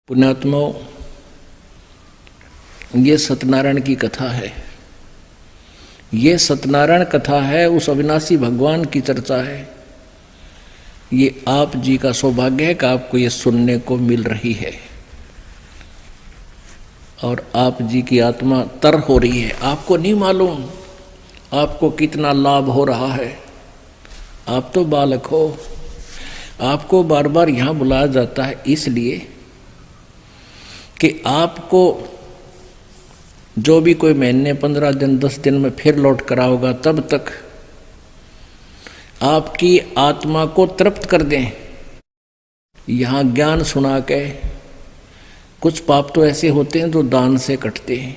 पुण्यात्माओं, ये सत्यनारायण की कथा है। ये सत्यनारायण कथा है, उस अविनाशी भगवान की चर्चा है। ये आप जी का सौभाग्य है कि आपको ये सुनने को मिल रही है और आप जी की आत्मा तर हो रही है। आपको नहीं मालूम आपको कितना लाभ हो रहा है। आप तो बालक हो, आपको बार बार यहाँ बुलाया जाता है इसलिए कि आपको जो भी कोई महीने 15 दिन 10 दिन में फिर लौट कर आओगा, तब तक आपकी आत्मा को तृप्त कर दें। यहाँ ज्ञान सुना के कुछ पाप तो ऐसे होते हैं जो दान से कटते हैं,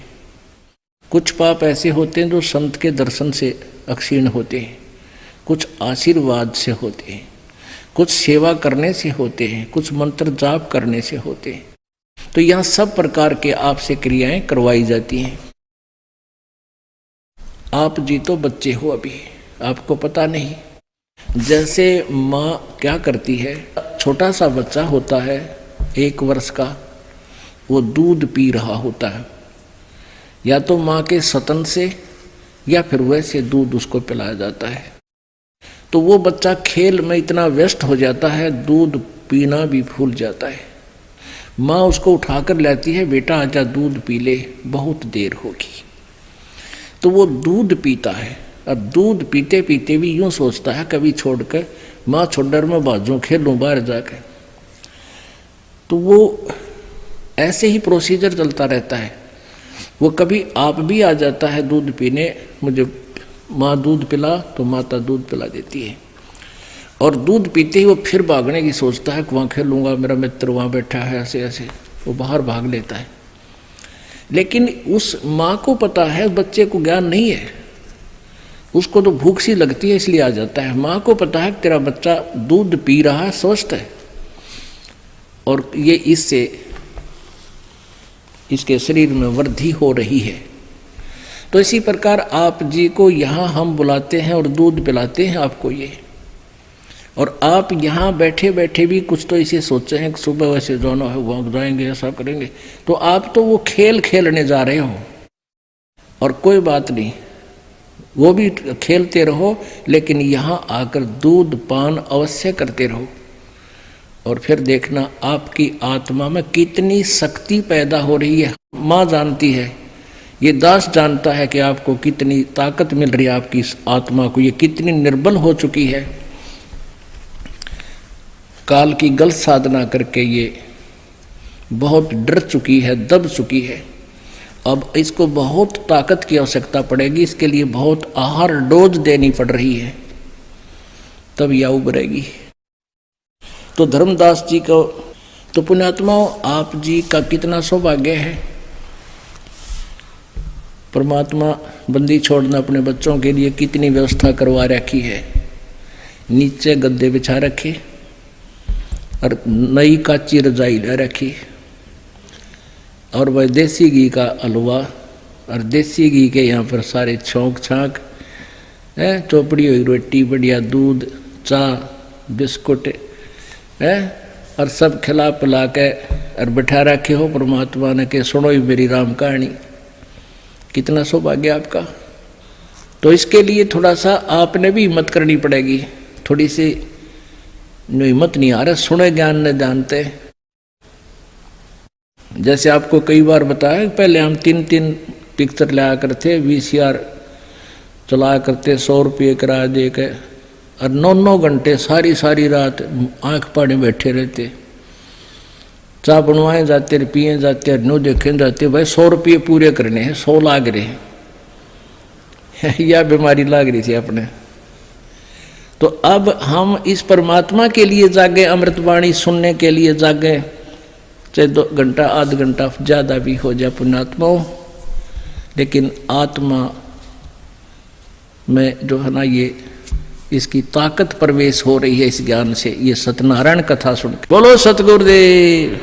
कुछ पाप ऐसे होते हैं जो संत के दर्शन से अक्षीण होते हैं, कुछ आशीर्वाद से होते हैं, कुछ सेवा करने से होते हैं, कुछ मंत्र जाप करने से होते हैं। तो यहाँ सब प्रकार के आपसे क्रियाएं करवाई जाती हैं। आप जी तो बच्चे हो, अभी आपको पता नहीं। जैसे माँ क्या करती है, छोटा सा बच्चा होता है 1 वर्ष का, वो दूध पी रहा होता है, या तो माँ के स्तन से या फिर वैसे दूध उसको पिलाया जाता है। तो वो बच्चा खेल में इतना व्यस्त हो जाता है, दूध पीना भी भूल जाता है। माँ उसको उठाकर लाती है, बेटा आजा दूध पी ले, बहुत देर होगी। तो वो दूध पीता है। अब दूध पीते पीते भी यूं सोचता है कभी छोड़कर माँ छोड़कर मैं बाजू खेलूं बाहर जाकर। तो वो ऐसे ही प्रोसीजर चलता रहता है। वो कभी आप भी आ जाता है दूध पीने, मुझे माँ दूध पिला, तो माता दूध पिला देती है। और दूध पीते ही वो फिर भागने की सोचता है कि वहाँ खेलूँगा, मेरा मित्र वहाँ बैठा है, ऐसे ऐसे वो बाहर भाग लेता है। लेकिन उस माँ को पता है, बच्चे को ज्ञान नहीं है, उसको तो भूख सी लगती है इसलिए आ जाता है। माँ को पता है कि तेरा बच्चा दूध पी रहा है, स्वस्थ है, और ये इससे इसके शरीर में वृद्धि हो रही है। तो इसी प्रकार आप जी को यहाँ हम बुलाते हैं और दूध पिलाते हैं आपको ये। और आप यहाँ बैठे बैठे भी कुछ तो इसे सोचे हैं कि सुबह वैसे जाना है, वहाँ जाएंगे, ऐसा करेंगे। तो आप तो वो खेल खेलने जा रहे हो, और कोई बात नहीं, वो भी खेलते रहो, लेकिन यहाँ आकर दूध पान अवश्य करते रहो। और फिर देखना आपकी आत्मा में कितनी शक्ति पैदा हो रही है। माँ जानती है, ये दास जानता है कि आपको कितनी ताकत मिल रही है, आपकी इस आत्मा को ये कितनी निर्बल हो चुकी है। काल की गलत साधना करके ये बहुत डर चुकी है, दब चुकी है। अब इसको बहुत ताकत की आवश्यकता पड़ेगी, इसके लिए बहुत आहार डोज देनी पड़ रही है, तब यह उभरेगी। तो धर्मदास जी को, तो पुण्यात्माओं, आप जी का कितना सौभाग्य है। परमात्मा बंदी छोड़ना अपने बच्चों के लिए कितनी व्यवस्था करवा रखी है। नीचे गद्दे बिछा रखे और नई काची रजाई ले रखी, और वह देसी घी का हलवा, और देसी घी के यहाँ पर सारे छौंक छाँक है, चौपड़ी हुई रोटी, बढ़िया दूध, चाय, बिस्कुट है, और सब खिला पिला के और बैठा रखे हो परमात्मा ने कि सुनो ही मेरी राम कहानी। कितना सौभाग्य आपका। तो इसके लिए थोड़ा सा आपने भी हिम्मत करनी पड़ेगी। थोड़ी सी हिम्मत नहीं आ रहा, सुने ज्ञान न जानते। जैसे आपको कई बार बताया, पहले हम 3 पिक्चर लाया करते, VCR चलाया करते, 100 रुपये किराया दे के, और 9 घंटे सारी रात आंख पानी बैठे रहते, चाय बनवाए जाते, पिए जाते, नो देखे जाते। भाई 100 रुपये पूरे करने हैं, 100 लाग रहे हैं या बीमारी लाग रही थी अपने। तो अब हम इस परमात्मा के लिए जागे, अमृतवाणी सुनने के लिए जागे, चाहे 2 घंटा आध घंटा ज़्यादा भी हो जाए पुण्यात्माओं, लेकिन आत्मा में जो है ना, ये इसकी ताकत प्रवेश हो रही है इस ज्ञान से, ये सत्यनारायण कथा सुन के। बोलो सतगुरुदेव।